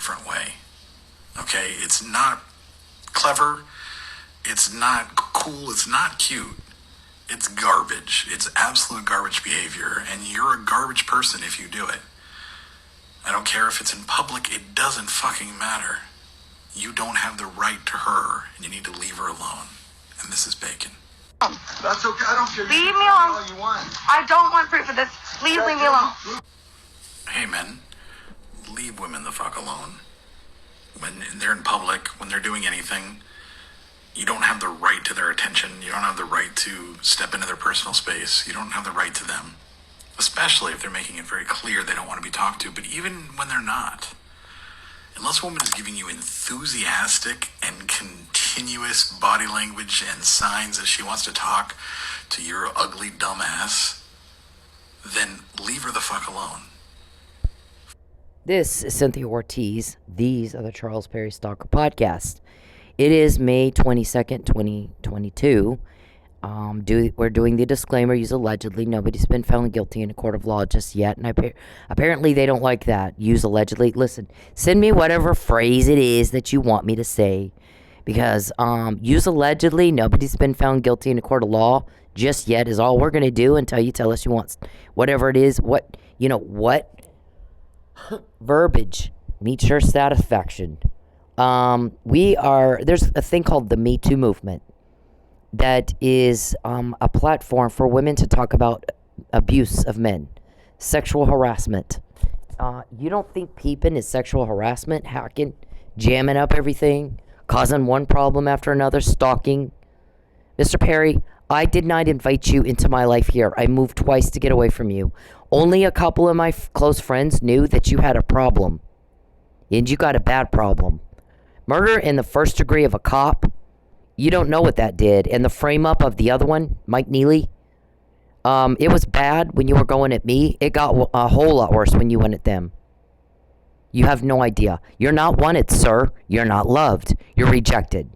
different way. Okay? It's not clever. It's not cool. It's not cute. It's garbage. It's absolute garbage behavior. And you're a garbage person if you do it. I don't care if it's in public. It doesn't fucking matter. You don't have the right to her, and you need to leave her alone. And this is Bacon. That's okay. I don't care. Leave me alone. All you want. I don't want proof of this. Please leave me alone. Hey, men, leave women the fuck alone. When they're in public, when they're doing anything, you don't have the right to their attention. You don't have the right to step into their personal space. You don't have the right to them, especially if they're making it very clear they don't want to be talked to. But even when they're not, unless a woman is giving you enthusiastic and continuous body language and signs that she wants to talk to your ugly dumb ass, then leave her the fuck alone. This is Cynthia Ortiz. These are the Charles Perry Stalker Podcast. It is May 22nd, 2022. We're doing the disclaimer, use allegedly. Nobody's been found guilty in a court of law just yet. And apparently they don't like that. Use allegedly. Listen, send me whatever phrase it is that you want me to say. Because use allegedly, nobody's been found guilty in a court of law just yet is all we're going to do until you tell us you want whatever it is. What verbiage meets your satisfaction. There's a thing called the MeToo movement that is a platform for women to talk about abuse of men, sexual harassment. You don't think peeping is sexual harassment? Hacking, jamming up everything, causing one problem after another, stalking. Mr. Perry, I did not invite you into my life here. I moved twice to get away from you. Only a couple of my close friends knew that you had a problem. And you got a bad problem. Murder in the first degree of a cop, you don't know what that did. And the frame up of the other one, Mike Neely, it was bad when you were going at me. It got a whole lot worse when you went at them. You have no idea. You're not wanted, sir. You're not loved. You're rejected.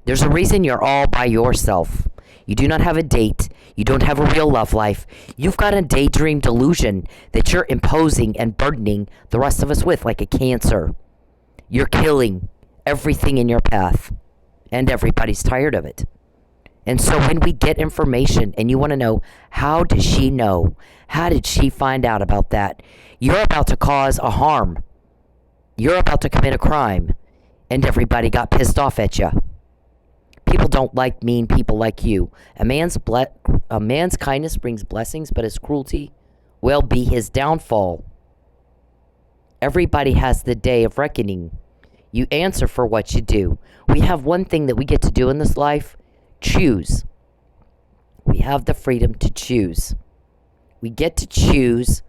There's a reason you're all by yourself. You do not have a date. You don't have a real love life. You've got a daydream delusion that you're imposing and burdening the rest of us with like a cancer. You're killing everything in your path. And everybody's tired of it. And so when we get information and you want to know, how does she know? How did she find out about that? You're about to cause a harm. You're about to commit a crime. And everybody got pissed off at you. People don't like mean people like you. A man's kindness brings blessings, but his cruelty will be his downfall. Everybody has the day of reckoning. You answer for what you do. We have one thing that we get to do in this life. Choose. We have the freedom to choose. We get to choose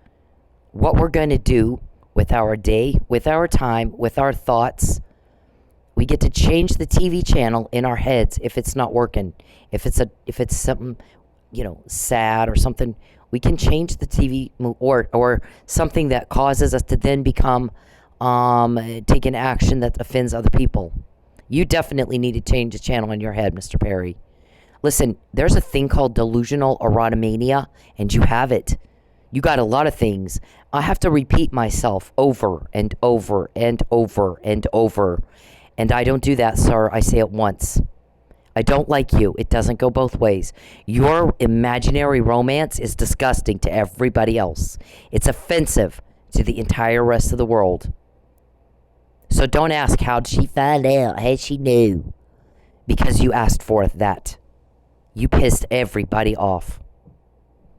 what we're going to do with our day, with our time, with our thoughts. We get to change the TV channel in our heads if it's not working. If it's something, sad or something, we can change the TV or something that causes us to then become take an action that offends other people. You definitely need to change the channel in your head, Mr. Perry. Listen, there's a thing called delusional erotomania, and you have it. You got a lot of things. I have to repeat myself over and over and over and over. And I don't do that, sir. I say it once. I don't like you. It doesn't go both ways. Your imaginary romance is disgusting to everybody else. It's offensive to the entire rest of the world. So don't ask, how did she find out? How she knew? Because you asked for that. You pissed everybody off.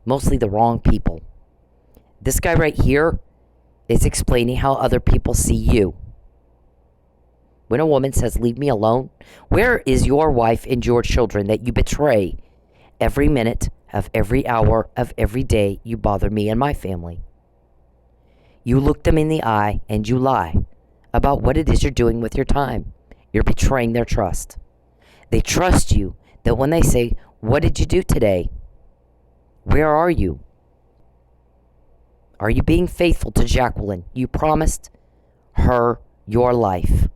Mostly the wrong people. This guy right here is explaining how other people see you. When a woman says, leave me alone, where is your wife and your children that you betray every minute of every hour of every day you bother me and my family? You look them in the eye and you lie about what it is you're doing with your time. You're betraying their trust. They trust you that when they say, what did you do today? Where are you? Are you being faithful to Jacqueline? You promised her your life.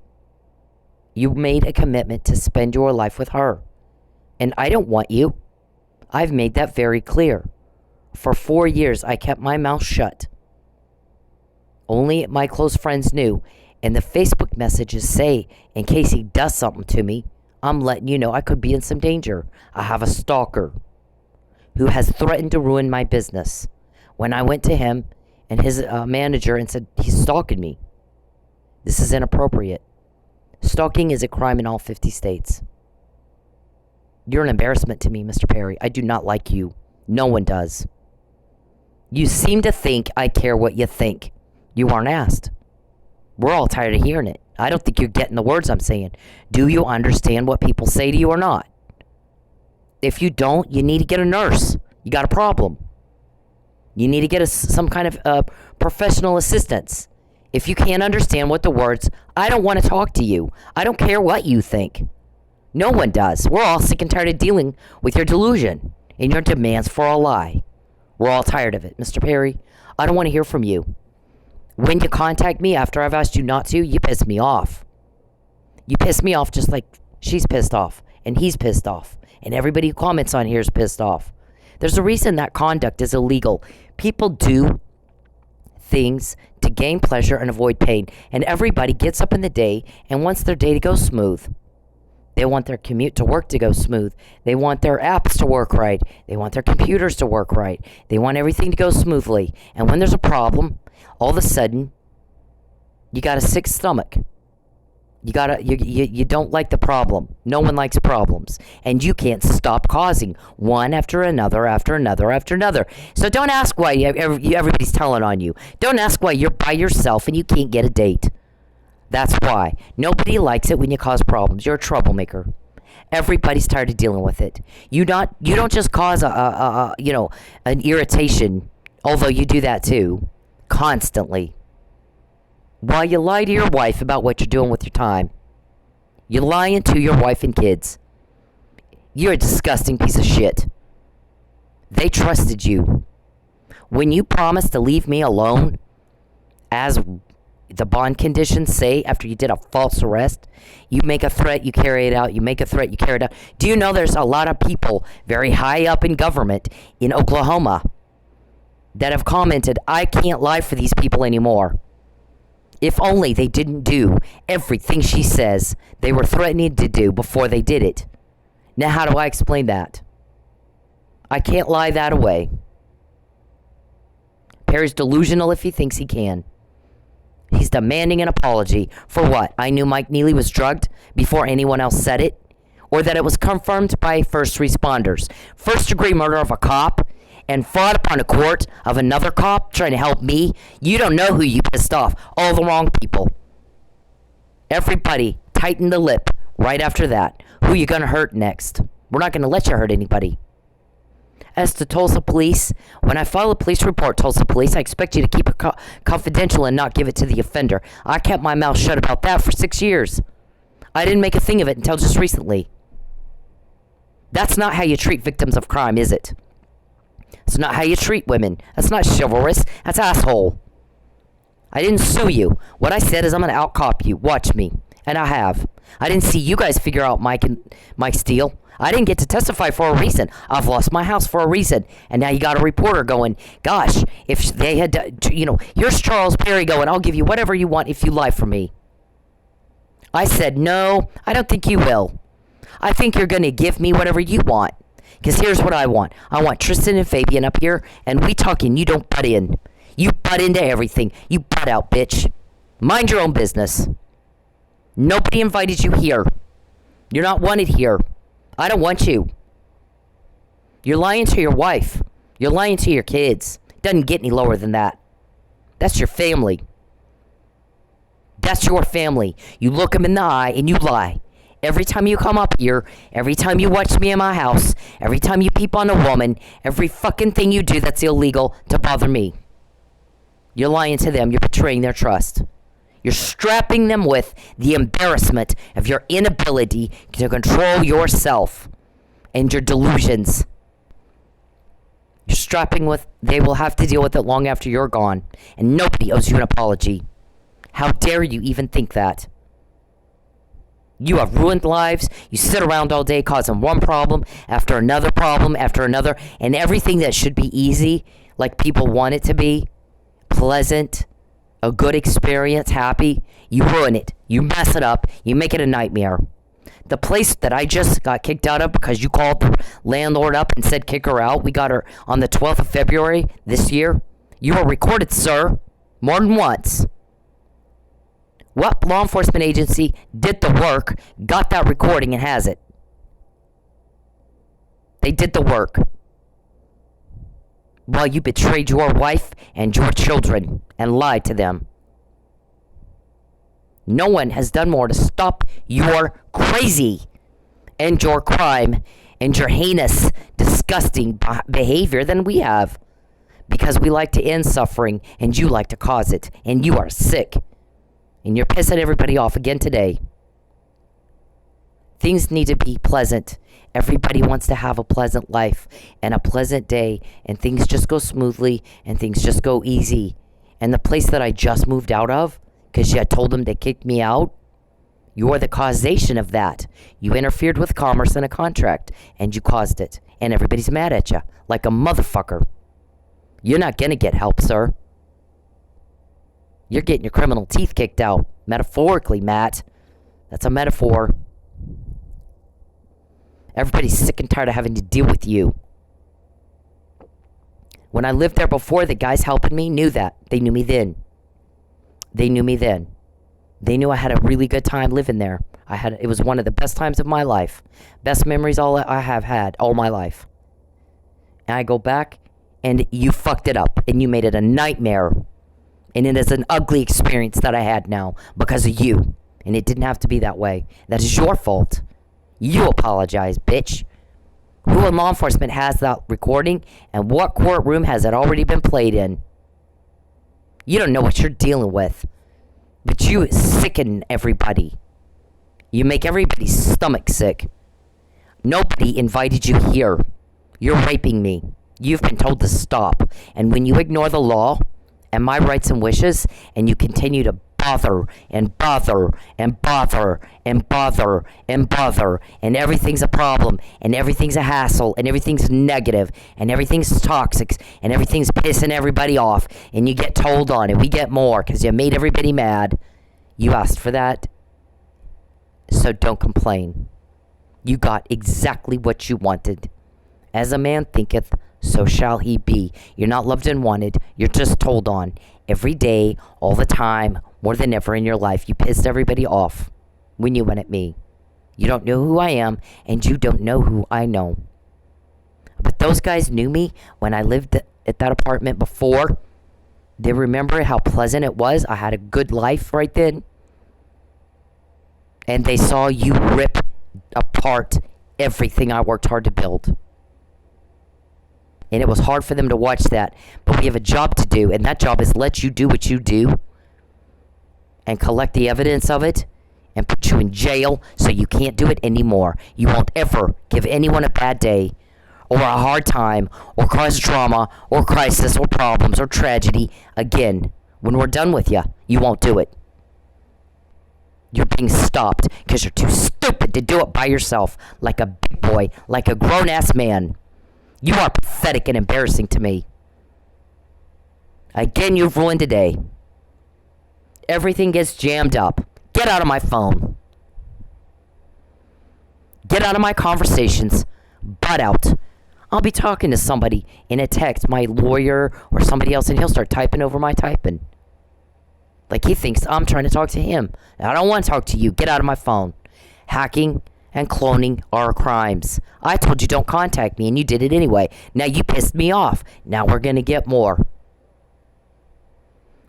You made a commitment to spend your life with her. And I don't want you. I've made that very clear. For 4 years, I kept my mouth shut. Only my close friends knew. And the Facebook messages say, in case he does something to me, I'm letting you know I could be in some danger. I have a stalker who has threatened to ruin my business. When I went to him and his manager and said, he's stalking me. This is inappropriate. Stalking is a crime in all 50 states. You're an embarrassment to me, Mr. Perry. I do not like you. No one does. You seem to think I care what you think. You aren't asked. We're all tired of hearing it. I don't think you're getting the words I'm saying. Do you understand what people say to you or not? If you don't, you need to get a nurse. You got a problem. You need to get some kind of professional assistance. If you can't understand what the words, I don't want to talk to you. I don't care what you think. No one does. We're all sick and tired of dealing with your delusion and your demands for a lie. We're all tired of it. Mr. Perry, I don't want to hear from you. When you contact me after I've asked you not to, you piss me off. You piss me off just like she's pissed off, and he's pissed off, and everybody who comments on here is pissed off. There's a reason that conduct is illegal. People do things to gain pleasure and avoid pain, and everybody gets up in the day and wants their day to go smooth. They want their commute to work to go smooth. They want their apps to work right. They want their computers to work right. They want everything to go smoothly. And when there's a problem, all of a sudden, you got a sick stomach. You don't like the problem. No one likes problems. And you can't stop causing one after another, after another, after another. So don't ask why everybody's telling on you. Don't ask why you're by yourself and you can't get a date. That's why. Nobody likes it when you cause problems. You're a troublemaker. Everybody's tired of dealing with it. You don't just cause an irritation, although you do that too, constantly. While you lie to your wife about what you're doing with your time. You're lying to your wife and kids. You're a disgusting piece of shit. They trusted you. When you promised to leave me alone, as the bond conditions say, after you did a false arrest, you make a threat, you carry it out, you make a threat, you carry it out. Do you know there's a lot of people very high up in government in Oklahoma that have commented, I can't lie for these people anymore. If only they didn't do everything she says they were threatening to do before they did it. Now how do I explain that? I can't lie that away. Perry's delusional if he thinks he can. He's demanding an apology. For what? I knew Mike Neely was drugged before anyone else said it? Or that it was confirmed by first responders. First degree murder of a cop and fought upon a court of another cop trying to help me? You don't know who you pissed off. All the wrong people. Everybody tighten the lip right after that. Who you gonna hurt next? We're not gonna let you hurt anybody. As to Tulsa Police, when I file a police report, Tulsa Police, I expect you to keep it confidential and not give it to the offender. I kept my mouth shut about that for 6 years. I didn't make a thing of it until just recently. That's not how you treat victims of crime, is it? It's not how you treat women. That's not chivalrous. That's asshole. I didn't sue you. What I said is I'm going to out-cop you. Watch me. And I have. I didn't see you guys figure out Mike Steele. I didn't get to testify for a reason. I've lost my house for a reason. And now you got a reporter going, gosh, if they had, here's Charles Perry going, I'll give you whatever you want if you lie for me. I said, no, I don't think you will. I think you're going to give me whatever you want. Because here's what I want. I want Tristan and Fabian up here, and we talking, you don't butt in. You butt into everything. You butt out, bitch. Mind your own business. Nobody invited you here. You're not wanted here. I don't want you. You're lying to your wife. You're lying to your kids. Doesn't get any lower than that. That's your family. That's your family. You look them in the eye and you lie. Every time you come up here, every time you watch me in my house, every time you peep on a woman, every fucking thing you do that's illegal to bother me. You're lying to them. You're betraying their trust. You're strapping them with the embarrassment of your inability to control yourself and your delusions. You're strapping with, they will have to deal with it long after you're gone. And nobody owes you an apology. How dare you even think that? You have ruined lives. You sit around all day causing one problem after another, and everything that should be easy, like people want it to be, pleasant, a good experience, happy, you ruin it. You mess it up. You make it a nightmare. The place that I just got kicked out of because you called the landlord up and said kick her out, we got her on the 12th of February this year. You were recorded, sir, more than once. What law enforcement agency did the work, got that recording, and has it? They did the work. Well, you betrayed your wife and your children and lied to them. No one has done more to stop your crazy and your crime and your heinous, disgusting behavior than we have. Because we like to end suffering and you like to cause it. And you are sick. And you're pissing everybody off again today. Things need to be pleasant. Everybody wants to have a pleasant life and a pleasant day, and things just go smoothly and things just go easy. And the place that I just moved out of, because you had told them they kicked me out, you're the causation of that. You interfered with commerce in a contract, and you caused it. And everybody's mad at you, like a motherfucker. You're not gonna get help, sir. You're getting your criminal teeth kicked out. Metaphorically, Matt. That's a metaphor. Everybody's sick and tired of having to deal with you. When I lived there before, the guys helping me knew that. They knew me then. They knew me then. They knew I had a really good time living there. It was one of the best times of my life. Best memories I have had all my life. And I go back, and you fucked it up, and you made it a nightmare. And it is an ugly experience that I had now because of you. And it didn't have to be that way. That is your fault. You apologize, bitch. Who in law enforcement has that recording, and what courtroom has it already been played in? You don't know what you're dealing with. But you sicken everybody. You make everybody's stomach sick. Nobody invited you here. You're raping me. You've been told to stop. And when you ignore the law and my rights and wishes, and you continue to bother and bother and bother and bother and bother, and everything's a problem, and everything's a hassle, and everything's negative, and everything's toxic, and everything's pissing everybody off, and you get told on, and we get more because you made everybody mad. You asked for that, so don't complain. You got exactly what you wanted. As a man thinketh, so shall he be. You're not loved and wanted. You're just told on. Every day, all the time, more than ever in your life, you pissed everybody off when you went at me. You don't know who I am, and you don't know who I know. But those guys knew me when I lived at that apartment before. They remember how pleasant it was. I had a good life right then. And they saw you rip apart everything I worked hard to build. And it was hard for them to watch that. But we have a job to do, and that job is let you do what you do and collect the evidence of it and put you in jail so you can't do it anymore. You won't ever give anyone a bad day or a hard time or cause drama or crisis or problems or tragedy again. When we're done with you, you won't do it. You're being stopped because you're too stupid to do it by yourself like a big boy, like a grown-ass man. You are pathetic and embarrassing to me. Again, you've ruined today. Everything gets jammed up. Get out of my phone. Get out of my conversations. Butt out. I'll be talking to somebody in a text, my lawyer or somebody else, and he'll start typing over my typing. Like he thinks I'm trying to talk to him. I don't want to talk to you. Get out of my phone. Hacking and cloning are crimes. I told you don't contact me, and you did it anyway. Now you pissed me off. Now we're going to get more.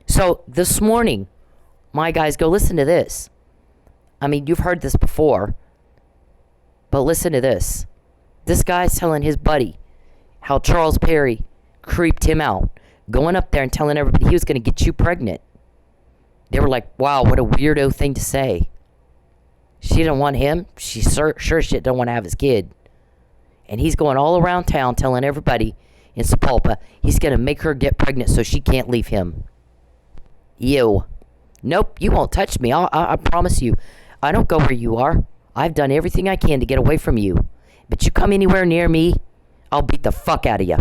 So this morning, my guys go, listen to this. I mean, you've heard this before, but listen to this. This guy's telling his buddy how Charles Perry creeped him out, going up there and telling everybody he was going to get you pregnant. They were like, wow, what a weirdo thing to say. She didn't want him. She sure she don't want to have his kid. And he's going all around town telling everybody in Sapulpa he's going to make her get pregnant so she can't leave him. You. Nope, you won't touch me. I promise you. I don't go where you are. I've done everything I can to get away from you. But you come anywhere near me, I'll beat the fuck out of you.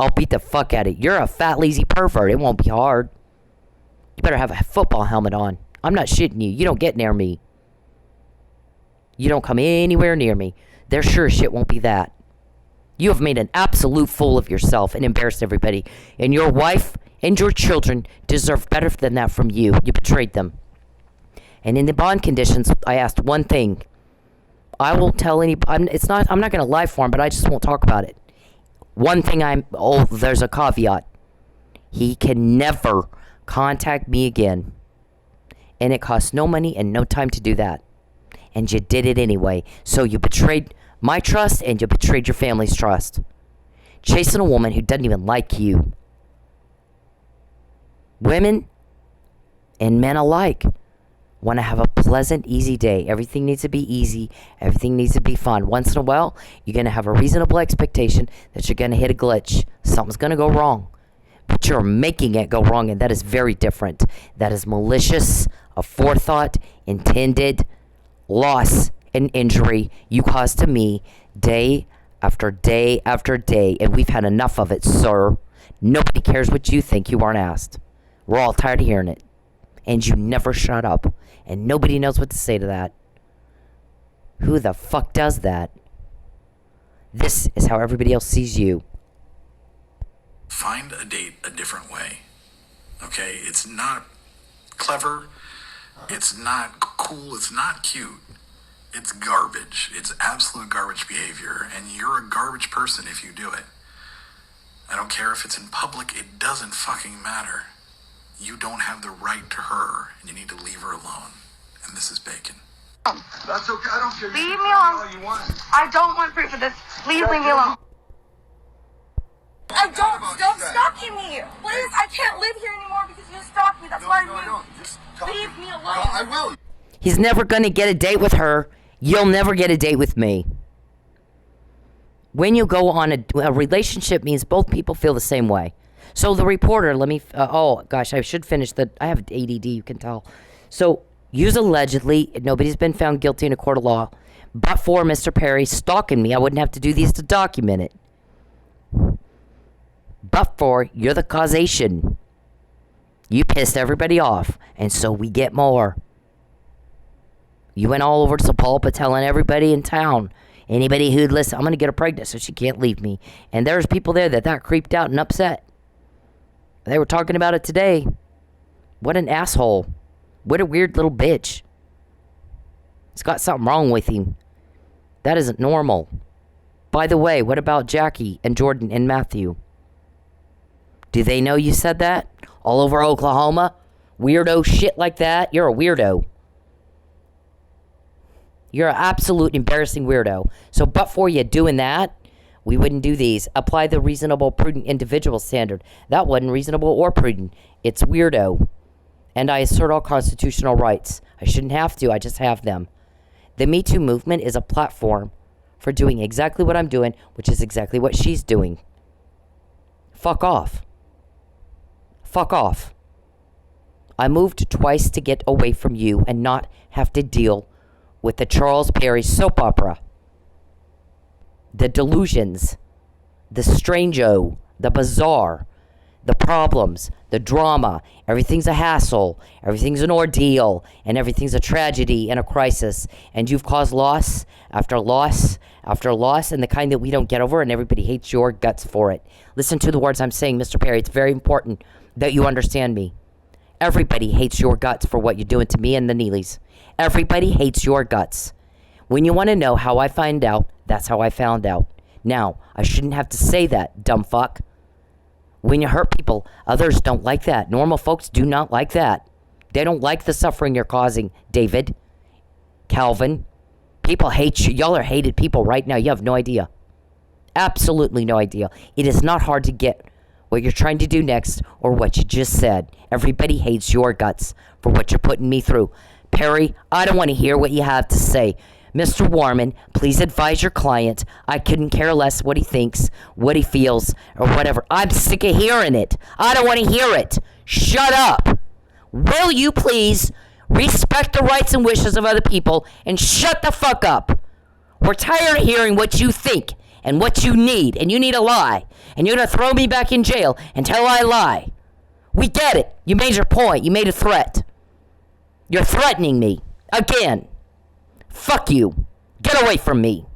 I'll beat the fuck out of you. You're a fat, lazy pervert. It won't be hard. You better have a football helmet on. I'm not shitting you. You don't get near me. You don't come anywhere near me. There sure as shit won't be that. You have made an absolute fool of yourself and embarrassed everybody. And your wife and your children deserve better than that from you. You betrayed them. And in the bond conditions, I asked one thing. I won't tell anybody. I'm not going to lie for him, but I just won't talk about it. One thing there's a caveat. He can never contact me again. And it costs no money and no time to do that. And you did it anyway. So you betrayed my trust and you betrayed your family's trust. Chasing a woman who doesn't even like you. Women and men alike want to have a pleasant, easy day. Everything needs to be easy. Everything needs to be fun. Once in a while, you're going to have a reasonable expectation that you're going to hit a glitch. Something's going to go wrong. But you're making it go wrong, and that is very different. That is malicious, a forethought, intended loss and injury you caused to me day after day after day, and we've had enough of it, sir. Nobody cares what you think. You aren't asked. We're all tired of hearing it. And you never shut up. And nobody knows what to say to that. Who the fuck does that? This is how everybody else sees you. Find a date a different way. Okay? It's not clever. It's not cool. It's not cute. It's garbage. It's absolute garbage behavior. And you're a garbage person if you do it. I don't care if it's in public. It doesn't fucking matter. You don't have the right to her, and you need to leave her alone. And this is bacon. That's okay. I don't care. Leave You me can alone. all you want. I don't want proof of this. Please leave me alone. I don't. Stop stalking me. Please, I can't live here anymore because you stalk me. That's why I don't. Just talk. leave me alone. No, I will. He's never going to get a date with her. You'll never get a date with me. When you go on a relationship means both people feel the same way. So the reporter, oh gosh, I should finish I have ADD, you can tell. So, use allegedly, nobody's been found guilty in a court of law, but for Mr. Perry stalking me, I wouldn't have to do these to document it. But for, you're the causation. You pissed everybody off, and so we get more. You went all over to Sapulpa telling everybody in town, anybody who'd listen, I'm going to get her pregnant so she can't leave me. And there's people there that creeped out and upset. They were talking about it today. What an asshole. What a weird little bitch. He's got something wrong with him. That isn't normal. By the way, what about Jackie and Jordan and Matthew? Do they know you said that? All over Oklahoma? Weirdo shit like that? You're a weirdo. You're an absolute embarrassing weirdo. So but for you doing that, we wouldn't do these. Apply the reasonable, prudent individual standard. That wasn't reasonable or prudent. It's weirdo. And I assert all constitutional rights. I shouldn't have to. I just have them. The MeToo movement is a platform for doing exactly what I'm doing, which is exactly what she's doing. Fuck off. Fuck off. I moved twice to get away from you and not have to deal with the Charles Perry soap opera. The delusions, the strange-o, the bizarre, the problems, the drama. Everything's a hassle, everything's an ordeal, and everything's a tragedy and a crisis. And you've caused loss after loss after loss, and the kind that we don't get over, and everybody hates your guts for it. Listen to the words I'm saying, Mr. Perry. It's very important that you understand me. Everybody hates your guts for what you're doing to me and the Neelys. Everybody hates your guts. When you want to know how I find out, that's how I found out. Now, I shouldn't have to say that, dumb fuck. When you hurt people, others don't like that. Normal folks do not like that. They don't like the suffering you're causing, David, Calvin. People hate you. Y'all are hated people right now. You have no idea. Absolutely no idea. It is not hard to get what you're trying to do next or what you just said. Everybody hates your guts for what you're putting me through. Perry, I don't want to hear what you have to say. Mr. Warman, please advise your client. I couldn't care less what he thinks, what he feels, or whatever. I'm sick of hearing it. I don't want to hear it. Shut up. Will you please respect the rights and wishes of other people and shut the fuck up? We're tired of hearing what you think and what you need to lie, and you're going to throw me back in jail until I lie. We get it. You made your point. You made a threat. You're threatening me. Again. Fuck you. Get away from me.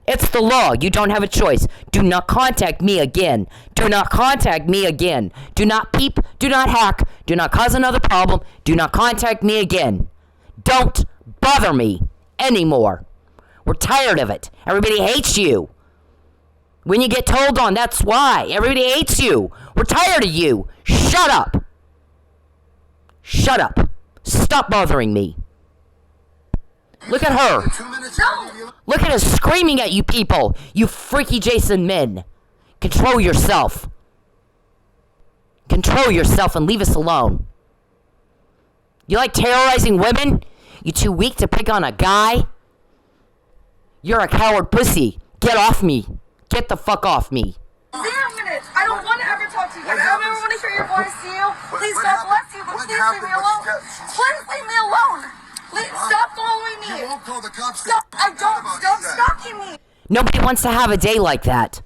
It's the law. You don't have a choice. Do not contact me again. Do not contact me again. Do not peep. Do not hack. Do not cause another problem. Do not contact me again. Don't bother me anymore. We're tired of it. Everybody hates you. When you get told on, that's why. Everybody hates you. We're tired of you. Shut up. Shut up. Stop bothering me. Look at her. Look at her screaming at you people. You freaky Jason men. Control yourself. Control yourself and leave us alone. You like terrorizing women? You too weak to pick on a guy? You're a coward pussy. Get off me. Get the fuck off me. 0 minutes. I don't want to ever talk to you guys. I don't ever want to hear your voice to you. Please, God bless you, but please leave me alone. Please leave me alone. Please stop following me. You won't call the cops. Stop. I don't. Stop stalking me. Nobody wants to have a day like that.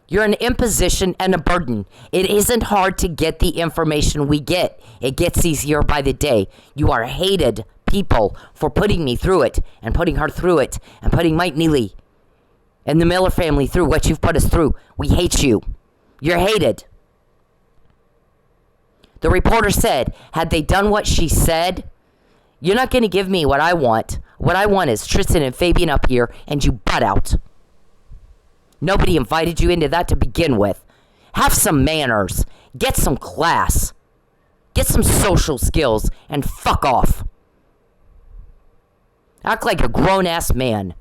You're an imposition and a burden. It isn't hard to get the information we get. It gets easier by the day. You are hated people for putting me through it, and putting her through it, and putting Mike Neely and the Miller family through what you've put us through. We hate you. You're hated. The reporter said, had they done what she said, you're not going to give me what I want. What I want is Tristan and Fabian up here, and you butt out. Nobody invited you into that to begin with. Have some manners. Get some class. Get some social skills, and fuck off. Act like a grown-ass man.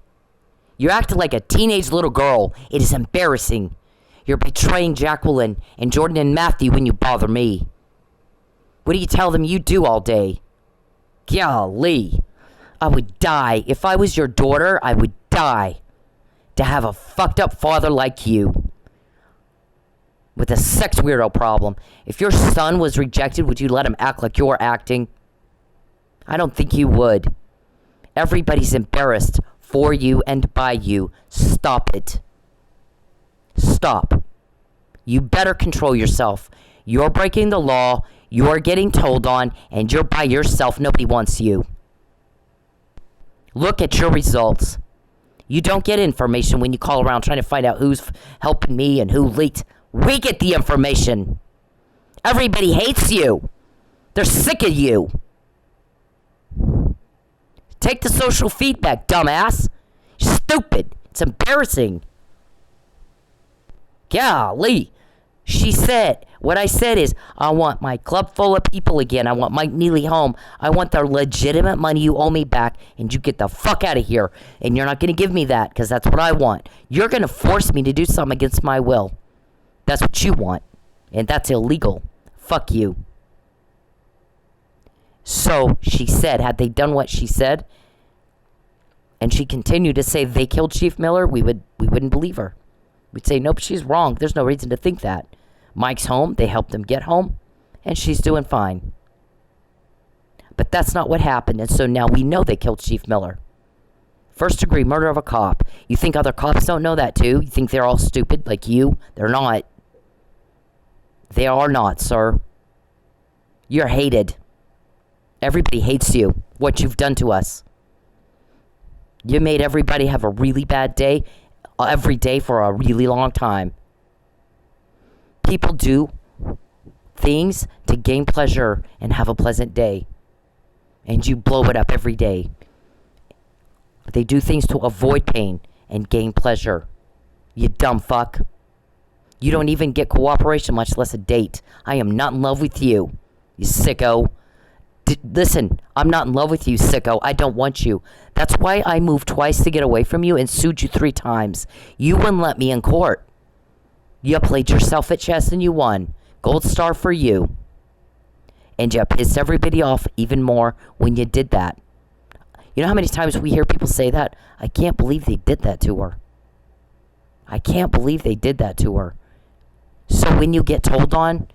You're acting like a teenage little girl. It is embarrassing. You're betraying Jacqueline and Jordan and Matthew when you bother me. What do you tell them you do all day? Golly. I would die. If I was your daughter, I would die to have a fucked up father like you with a sex weirdo problem. If your son was rejected, would you let him act like you're acting? I don't think you would. Everybody's embarrassed for you and by you. Stop it. Stop. You better control yourself. You're breaking the law. You're getting told on, and you're by yourself. Nobody wants you. Look at your results. You don't get information when you call around trying to find out who's helping me and who leaked. We get the information. Everybody hates you. They're sick of you. Take the social feedback, dumbass. Stupid. It's embarrassing. Golly. She said, what I said is, I want my club full of people again. I want Mike Neely home. I want the legitimate money you owe me back, and you get the fuck out of here. And you're not going to give me that, because that's what I want. You're going to force me to do something against my will. That's what you want. And that's illegal. Fuck you. So, she said, had they done what she said, and she continued to say they killed Chief Miller, we wouldn't believe her. We'd say, nope, she's wrong. There's no reason to think that. Mike's home. They helped him get home. And she's doing fine. But that's not what happened. And so now we know they killed Chief Miller. First degree murder of a cop. You think other cops don't know that too? You think they're all stupid like you? They're not. They are not, sir. You're hated. Everybody hates you. What you've done to us. You made everybody have a really bad day. Every day for a really long time. People do things to gain pleasure and have a pleasant day. And you blow it up every day. They do things to avoid pain and gain pleasure. You dumb fuck. You don't even get cooperation, much less a date. I am not in love with you, you sicko. Listen, I'm not in love with you, sicko. I don't want you. That's why I moved twice to get away from you and sued you 3 times. You wouldn't let me in court. You played yourself at chess and you won. Gold star for you. And you pissed everybody off even more when you did that. You know how many times we hear people say that? I can't believe they did that to her. I can't believe they did that to her. So when you get told on,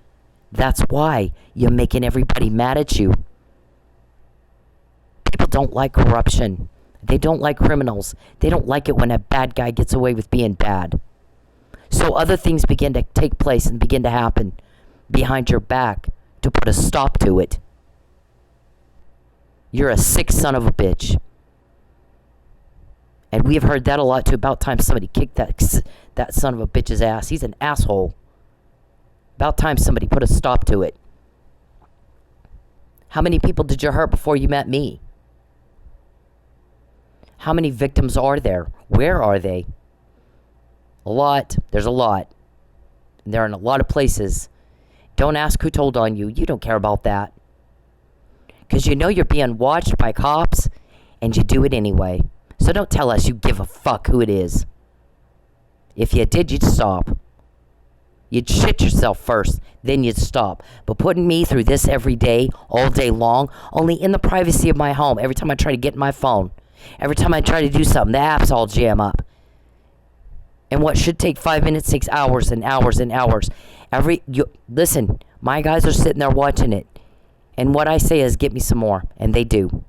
that's why you're making everybody mad at you. People don't like corruption. They don't like criminals. They don't like it when a bad guy gets away with being bad. So other things begin to take place and begin to happen behind your back to put a stop to it. You're a sick son of a bitch. And we have heard that a lot too. About time somebody kicked that son of a bitch's ass. He's an asshole. About time somebody put a stop to it. How many people did you hurt before you met me? How many victims are there? Where are they? A lot. There's a lot. They're in a lot of places. Don't ask who told on you. You don't care about that. Because you know you're being watched by cops, and you do it anyway. So don't tell us you give a fuck who it is. If you did, you'd stop. You'd shit yourself first, then you'd stop. But putting me through this every day, all day long, only in the privacy of my home, every time I try to get in my phone, every time I try to do something, the apps all jam up. And what should take 5 minutes takes hours and hours and hours. Listen, my guys are sitting there watching it. And what I say is, get me some more. And they do.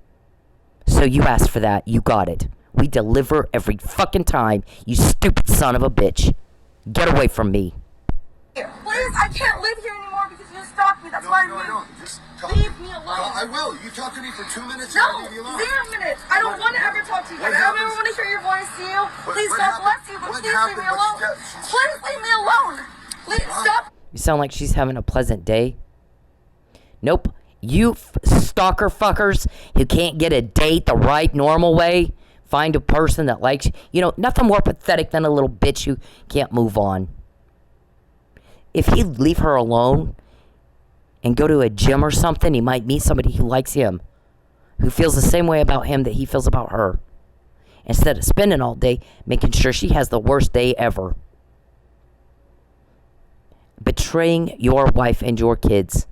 So you asked for that. You got it. We deliver every fucking time, you stupid son of a bitch. Get away from me. Please, I can't live here anymore because you stalked me. That's why I moved. Just leave me alone. I will. You talk to me for 2 minutes. No, I'll leave you alone. 0 minutes. I don't want to ever talk to you again. I don't ever want to hear your voice to you. Please, God bless you, but please leave me alone. Please leave me alone. Please stop. You sound like she's having a pleasant day. Nope. You stalker fuckers who can't get a date the right normal way. Find a person that likes you. You know, nothing more pathetic than a little bitch who can't move on. If he'd leave her alone and go to a gym or something, he might meet somebody who likes him, who feels the same way about him that he feels about her. Instead of spending all day making sure she has the worst day ever. Betraying your wife and your kids.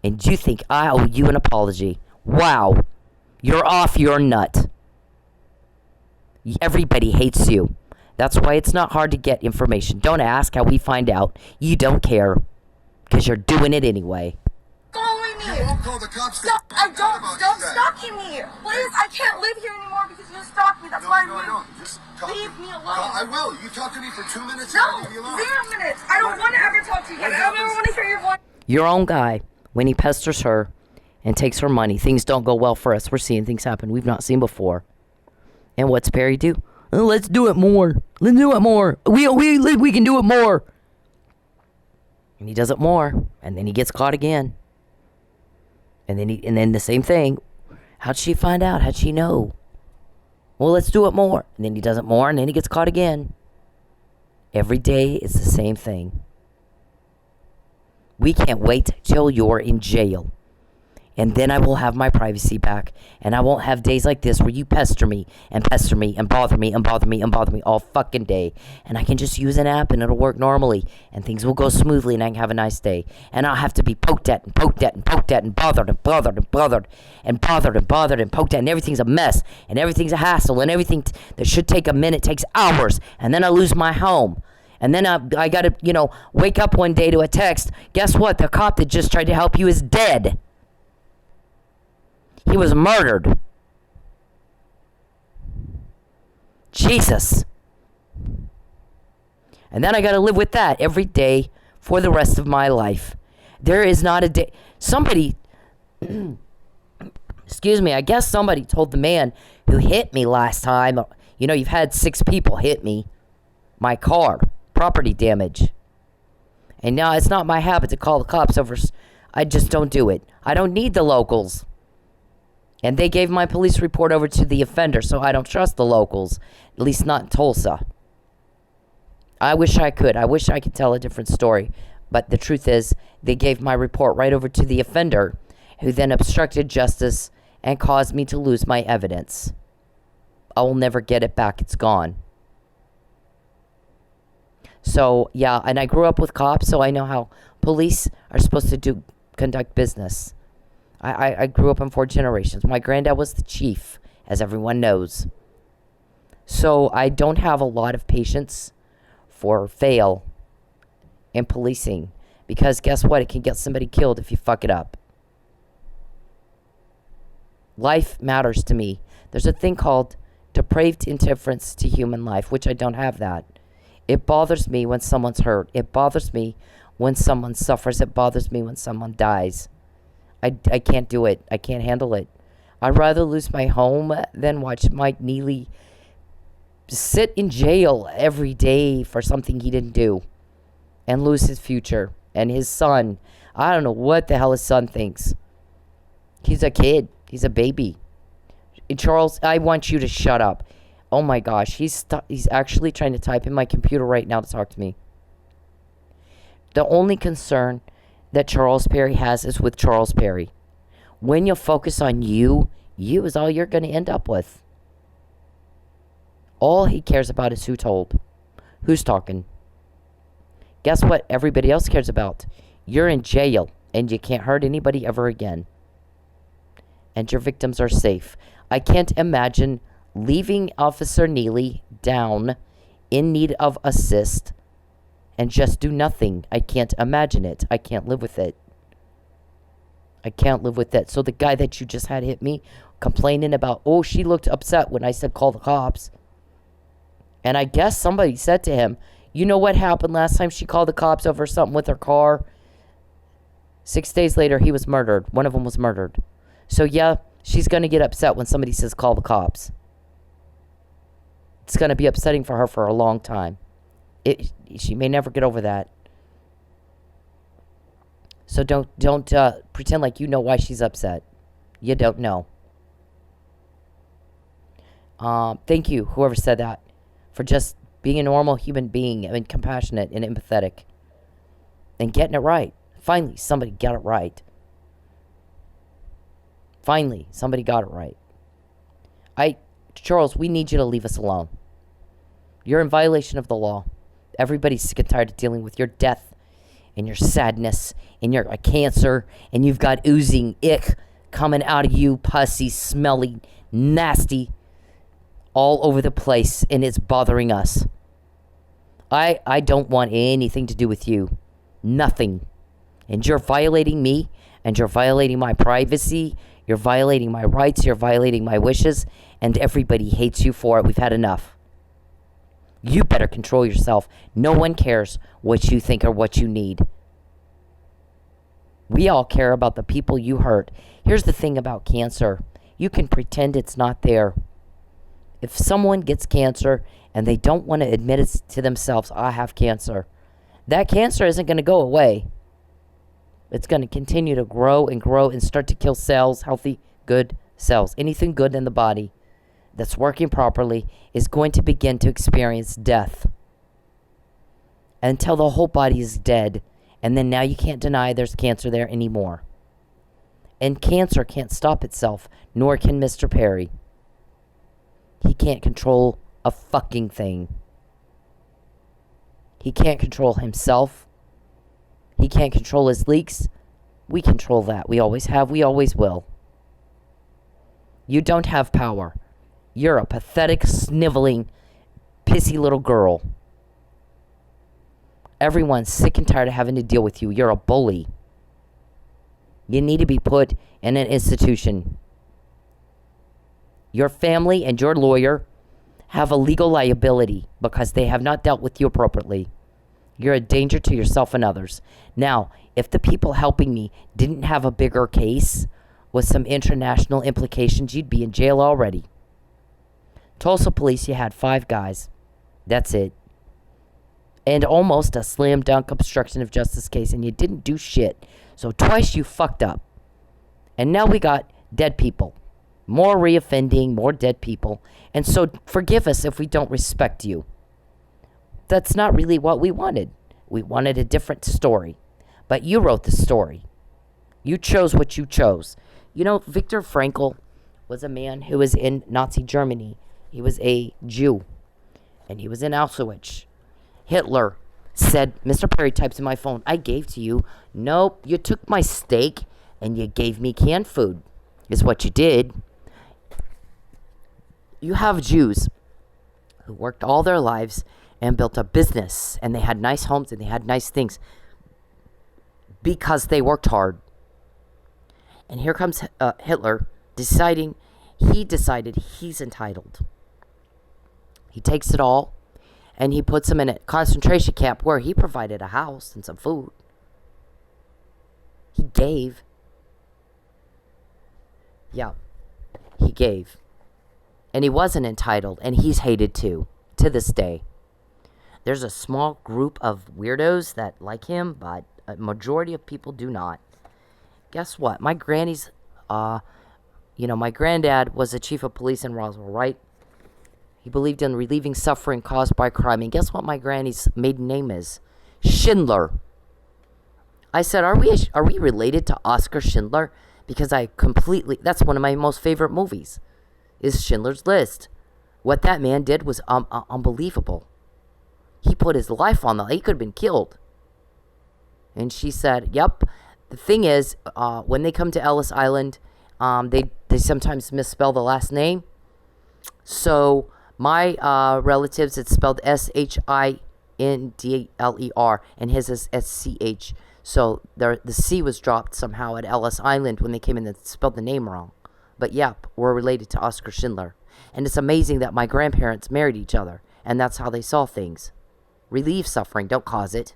And you think I owe you an apology. Wow. You're off your nut. Everybody hates you. That's why it's not hard to get information. Don't ask how we find out. You don't care. Because you're doing it anyway. Following me. You won't call the cops. Stop. I don't. Stop stalking me. Please, I can't live here anymore because you stalked me. That's why I moved. Just talk. Leave me alone. I will. You talk to me for 2 minutes. No, I'll leave you alone. 0 minutes. I don't want to ever talk to you again. I don't ever want to hear your voice. Your own guy, when he pesters her and takes her money, things don't go well for us. We're seeing things happen we've not seen before. And what's Perry do? Oh, let's do it more. Let's do it more. We can do it more. And he does it more, and then he gets caught again. And then the same thing. How'd she find out? How'd she know? Well, let's do it more. And then he does it more, and then he gets caught again. Every day it's the same thing. We can't wait till you're in jail. And then I will have my privacy back. And I won't have days like this where you pester me and bother me all fucking day. And I can just use an app and it'll work normally. And things will go smoothly and I can have a nice day. And I'll have to be poked at and bothered and bothered and poked at. And everything's a mess. And everything's a hassle. And everything that should take a minute takes hours. And then I lose my home. And then I got to, wake up one day to a text. Guess what? The cop that just tried to help you is dead. He was murdered. Jesus. And then I got to live with that every day for the rest of my life. There is not a day. Somebody, excuse me, I guess somebody told the man who hit me last time, you've had 6 people hit me, my car, property damage. And now it's not my habit to call the cops over. I just don't do it. I don't need the locals. And they gave my police report over to the offender, so I don't trust the locals, at least not in Tulsa. I wish I could. I wish I could tell a different story. But the truth is, they gave my report right over to the offender, who then obstructed justice and caused me to lose my evidence. I will never get it back. It's gone. So, yeah, and I grew up with cops, so I know how police are supposed to conduct business. I grew up in 4 generations. My granddad was the chief, as everyone knows. So I don't have a lot of patience for fail in policing. Because guess what? It can get somebody killed if you fuck it up. Life matters to me. There's a thing called depraved indifference to human life, which I don't have that. It bothers me when someone's hurt. It bothers me when someone suffers. It bothers me when someone dies. I can't do it. I can't handle it. I'd rather lose my home than watch Mike Neely sit in jail every day for something he didn't do and lose his future and his son. I don't know what the hell his son thinks. He's a kid. He's a baby. Charles, I want you to shut up. Oh my gosh, he's actually trying to type in my computer right now to talk to me. The only concern that Charles Perry has is with Charles Perry. When you focus on you is all you're going to end up with. All he cares about is who told, who's talking. Guess what everybody else cares about? You're in jail and you can't hurt anybody ever again. And your victims are safe. I can't imagine leaving Officer Neely down in need of assist and just do nothing. I can't imagine it. I can't live with it. I can't live with that. So the guy that you just had hit me, complaining about, oh, she looked upset when I said call the cops. And I guess somebody said to him, you know what happened last time she called the cops over something with her car? 6 days later, he was murdered. One of them was murdered. So yeah, she's going to get upset when somebody says call the cops. It's going to be upsetting for her for a long time. She may never get over that. So don't pretend like you know why she's upset. You don't know. Thank you, whoever said that, for just being a normal human being and compassionate and empathetic and getting it right. Finally, somebody got it right. Finally, somebody got it right. Charles, we need you to leave us alone. You're in violation of the law. Everybody's sick and tired of dealing with your death and your sadness and your cancer, and you've got oozing ick coming out of you, pussy, smelly, nasty, all over the place, and it's bothering us. I don't want anything to do with you. Nothing. And you're violating me, and you're violating my privacy, you're violating my rights, you're violating my wishes, and everybody hates you for it. We've had enough. You better control yourself. No one cares what you think or what you need. We all care about the people you hurt. Here's the thing about cancer. You can pretend it's not there. If someone gets cancer and they don't want to admit it to themselves, I have cancer, that cancer isn't going to go away. It's going to continue to grow and start to kill cells, healthy, good cells. Anything good in the body that's working properly is going to begin to experience death until the whole body is dead. And then now you can't deny there's cancer there anymore. And cancer can't stop itself, nor can Mr. Perry. He can't control a fucking thing. He can't control himself. He can't control his leaks. We control that. We always have. We always will. You don't have power. You're a pathetic, sniveling, pissy little girl. Everyone's sick and tired of having to deal with you. You're a bully. You need to be put in an institution. Your family and your lawyer have a legal liability because they have not dealt with you appropriately. You're a danger to yourself and others. Now, if the people helping me didn't have a bigger case with some international implications, you'd be in jail already. Tulsa police, you had 5 guys. That's it. And almost a slam dunk obstruction of justice case, and you didn't do shit. So twice you fucked up. And now we got dead people. More reoffending, more dead people. And so forgive us if we don't respect you. That's not really what we wanted. We wanted a different story. But you wrote the story. You chose what you chose. You know, Viktor Frankl was a man who was in Nazi Germany. He was a Jew. And he was in Auschwitz. Hitler said, Mr. Perry types in my phone, I gave to you. Nope, you took my steak and you gave me canned food, is what you did. You have Jews who worked all their lives and built a business, and they had nice homes and they had nice things because they worked hard. And here comes Hitler deciding he decided he's entitled. He takes it all, and he puts him in a concentration camp where he provided a house and some food. He gave. Yeah, he gave. And he wasn't entitled, and he's hated too, to this day. There's a small group of weirdos that like him, but a majority of people do not. Guess what? My granny's, my granddad was the chief of police in Roswell, right? He believed in relieving suffering caused by crime. And guess what my granny's maiden name is? Schindler. I said, are we related to Oscar Schindler? Because that's one of my most favorite movies, is Schindler's List. What that man did was unbelievable. He put his life on the line. He could have been killed. And she said, yep. The thing is, when they come to Ellis Island, they sometimes misspell the last name. So my relatives, it's spelled Schindler, and his is SCH. So the C was dropped somehow at Ellis Island when they came in and spelled the name wrong. But yep, we're related to Oscar Schindler. And it's amazing that my grandparents married each other, and that's how they saw things. Relieve suffering, don't cause it.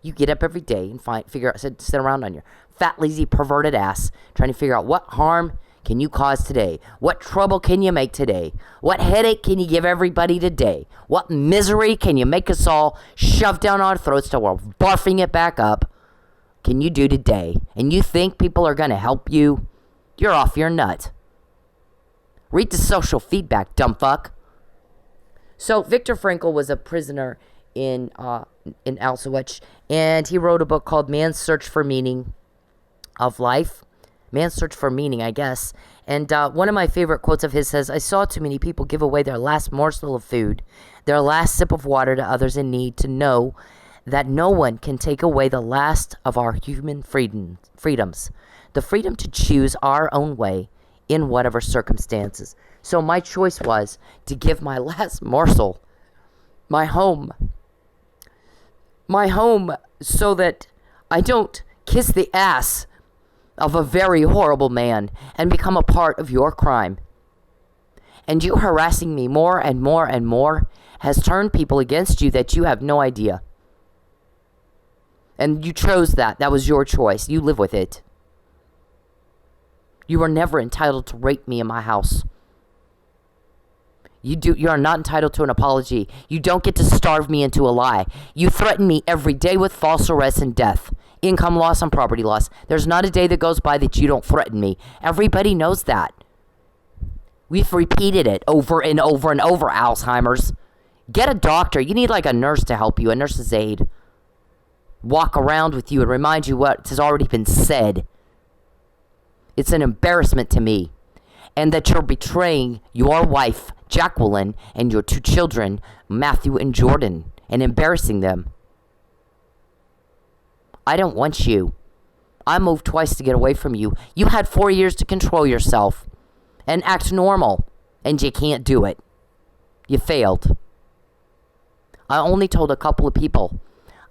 You get up every day and sit around on your fat, lazy, perverted ass, trying to figure out what harm can you cause today? What trouble can you make today? What headache can you give everybody today? What misery can you make us all shove down our throats till we're barfing it back up? Can you do today? And you think people are going to help you? You're off your nut. Read the social feedback, dumb fuck. So Viktor Frankl was a prisoner in Auschwitz, and he wrote a book called Man's Search for Meaning of Life. Man's Search for Meaning, I guess. And one of my favorite quotes of his says, I saw too many people give away their last morsel of food, their last sip of water to others in need, to know that no one can take away the last of our human freedoms. The freedom to choose our own way in whatever circumstances. So my choice was to give my last morsel, my home, so that I don't kiss the ass of a very horrible man and become a part of your crime. And you harassing me more and more and more has turned people against you that you have no idea. And you chose that. That was your choice. You live with it. You are never entitled to rape me in my house. You are not entitled to an apology. You don't get to starve me into a lie. You threaten me every day with false arrest and death, income loss and property loss. There's not a day that goes by that you don't threaten me. Everybody knows that. We've repeated it over and over and over, Alzheimer's. Get a doctor. You need like a nurse to help you, a nurse's aide. Walk around with you and remind you what has already been said. It's an embarrassment to me. And that you're betraying your wife, Jacqueline, and your two children, Matthew and Jordan, and embarrassing them. I don't want you. I moved twice to get away from you. You had 4 years to control yourself and act normal, and you can't do it. You failed. I only told a couple of people.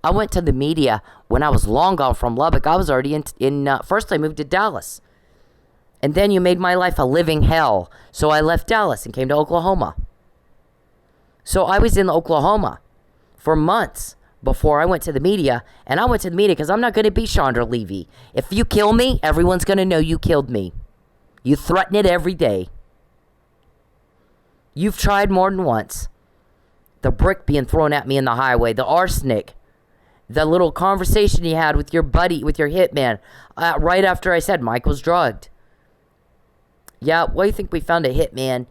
I went to the media when I was long gone from Lubbock. I was already first I moved to Dallas. And then you made my life a living hell. So I left Dallas and came to Oklahoma. So I was in Oklahoma for months before I went to the media. And I went to the media because I'm not going to be Chandra Levy. If you kill me, everyone's going to know you killed me. You threaten it every day. You've tried more than once. The brick being thrown at me in the highway, the arsenic, the little conversation you had with your buddy, with your hitman, right after I said Mike was drugged. Yeah, well, you think we found a hitman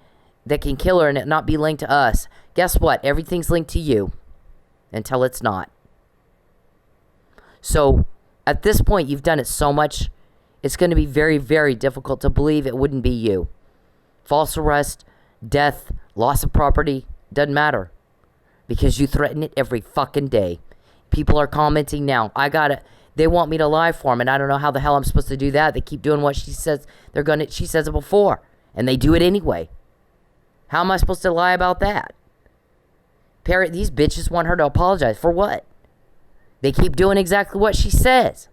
that can kill her and it not be linked to us? Guess what? Everything's linked to you until it's not. So, at this point, you've done it so much, it's going to be very, very difficult to believe it wouldn't be you. False arrest, death, loss of property, doesn't matter. Because you threaten it every fucking day. People are commenting now. They want me to lie for them, and I don't know how the hell I'm supposed to do that. They keep doing what she says she says it before, and they do it anyway. How am I supposed to lie about that? These bitches want her to apologize. For what? They keep doing exactly what she says.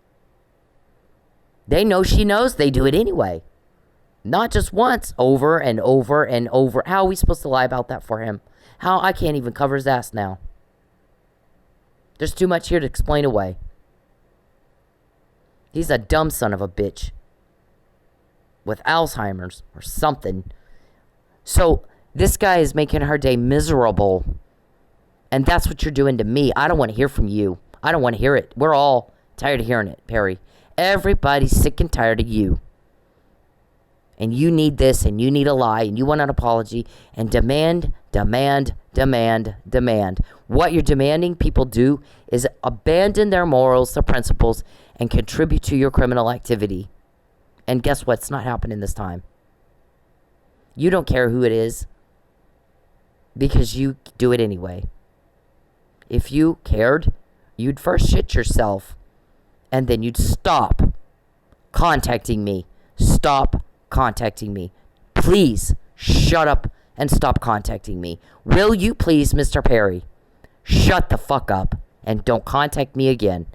They know she knows. They do it anyway. Not just once, over and over and over. How are we supposed to lie about that for him? How? I can't even cover his ass now. There's too much here to explain away. He's a dumb son of a bitch. With Alzheimer's or something. So, this guy is making her day miserable. And that's what you're doing to me. I don't want to hear from you. I don't want to hear it. We're all tired of hearing it, Perry. Everybody's sick and tired of you. And you need this, and you need a lie, and you want an apology, and demand. What you're demanding people do is abandon their morals, their principles, and contribute to your criminal activity. And guess what? It's not happening this time. You don't care who it is, because you do it anyway. If you cared, you'd first shit yourself, and then you'd stop contacting me. Stop contacting me. Please shut up and stop contacting me. Will you please, Mr. Perry? Shut the fuck up and don't contact me again.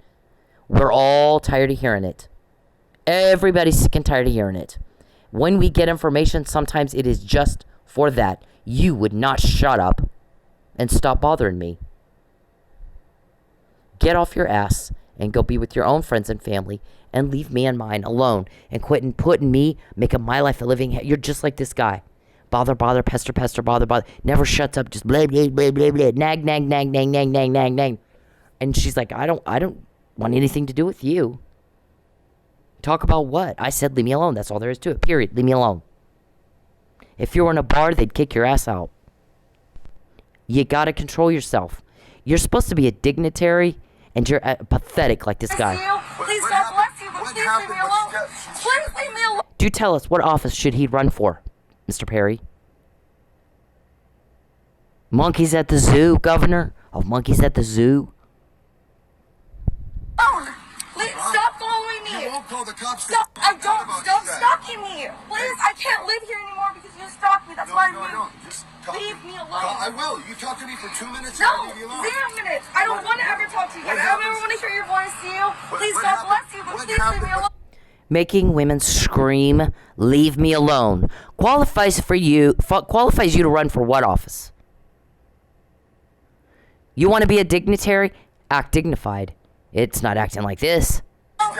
We're all tired of hearing it. Everybody's sick and tired of hearing it. When we get information, sometimes it is just for that. You would not shut up and stop bothering me. Get off your ass and go be with your own friends and family and leave me and mine alone and quit putting me, making my life a living hell. You're just like this guy. Bother, pester, bother. Never shuts up, just blah, blah, blah, blah, blah. Nag. And she's like, I don't want anything to do with you. Talk about what? I said leave me alone. That's all there is to it. Period. Leave me alone. If you were in a bar, they'd kick your ass out. You gotta control yourself. You're supposed to be a dignitary, and you're pathetic like this guy. Please, God bless you, but please leave me alone. Please leave me alone. Do tell us, what office should he run for, Mr. Perry? Monkeys at the zoo, governor of monkeys at the zoo? Stop following me. You won't call the cops. Stop. I don't. Stop stalking me. Please, I can't live here anymore because you stalk me. That's why I moved. Just talk. Leave me alone. I will. You talk to me for 2 minutes. No, I'll leave you alone. 0 minutes. I don't want to ever talk to you guys. I don't ever want to hear your voice to you. Please, God bless you, but please leave me alone. Making women scream, leave me alone, qualifies you to run for what office? You want to be a dignitary? Act dignified. It's not acting like this. Please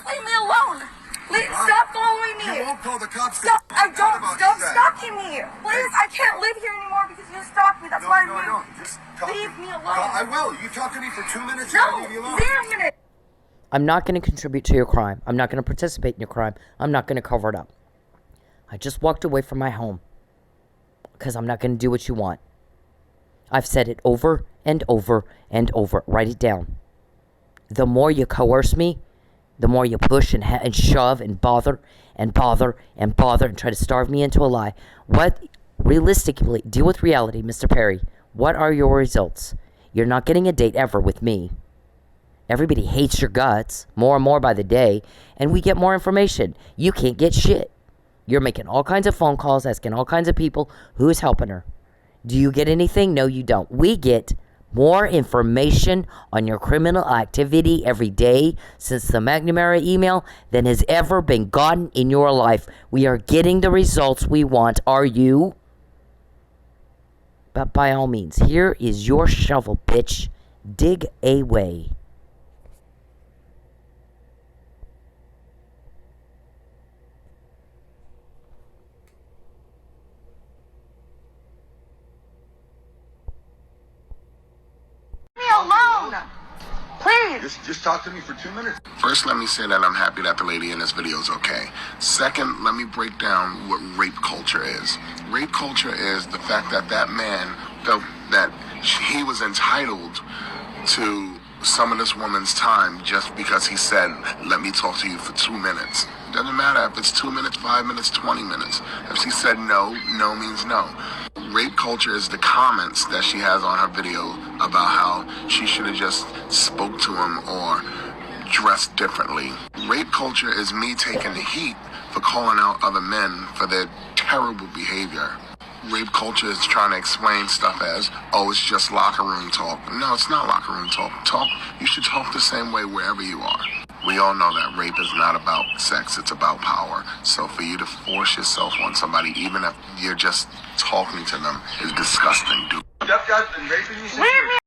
leave me alone. Stop following me. You won't call the cops. Stop. I don't. Stop stalking me. Please, I can't live here anymore because you stalk me. That's why I moved. Just talk. Leave me alone. I will. You talk to me for 2 minutes. No, I'll leave you alone. 0 minutes. I'm not going to contribute to your crime. I'm not going to participate in your crime. I'm not going to cover it up. I just walked away from my home because I'm not going to do what you want. I've said it over and over and over. Write it down. The more you coerce me, the more you push and shove and bother and try to starve me into a lie. What, realistically, deal with reality, Mr. Perry. What are your results? You're not getting a date ever with me. Everybody hates your guts more and more by the day, and we get more information. You can't get shit. You're making all kinds of phone calls, asking all kinds of people who's helping her. Do you get anything? No, you don't. We get more information on your criminal activity every day since the McNamara email than has ever been gotten in your life. We are getting the results we want. Are you? But by all means, here is your shovel, bitch. Dig away. Alone. Please. Just talk to me for 2 minutes. First, let me say that I'm happy that the lady in this video is okay. Second, let me break down what rape culture is. Rape culture is the fact that that man felt that he was entitled to some of this woman's time just because he said, let me talk to you for 2 minutes. Doesn't matter if it's 2 minutes, 5 minutes, 20 minutes. If she said no, no means no. Rape culture is the comments that she has on her video about how she should have just spoke to him or dressed differently. Rape culture is me taking the heat for calling out other men for their terrible behavior. Rape culture is trying to explain stuff as, oh, it's just locker room talk. No, it's not locker room talk. You should talk the same way wherever you are. We all know that rape is not about sex, it's about power. So for you to force yourself on somebody, even if you're just talking to them, is disgusting, dude. That guy's been raping you since you were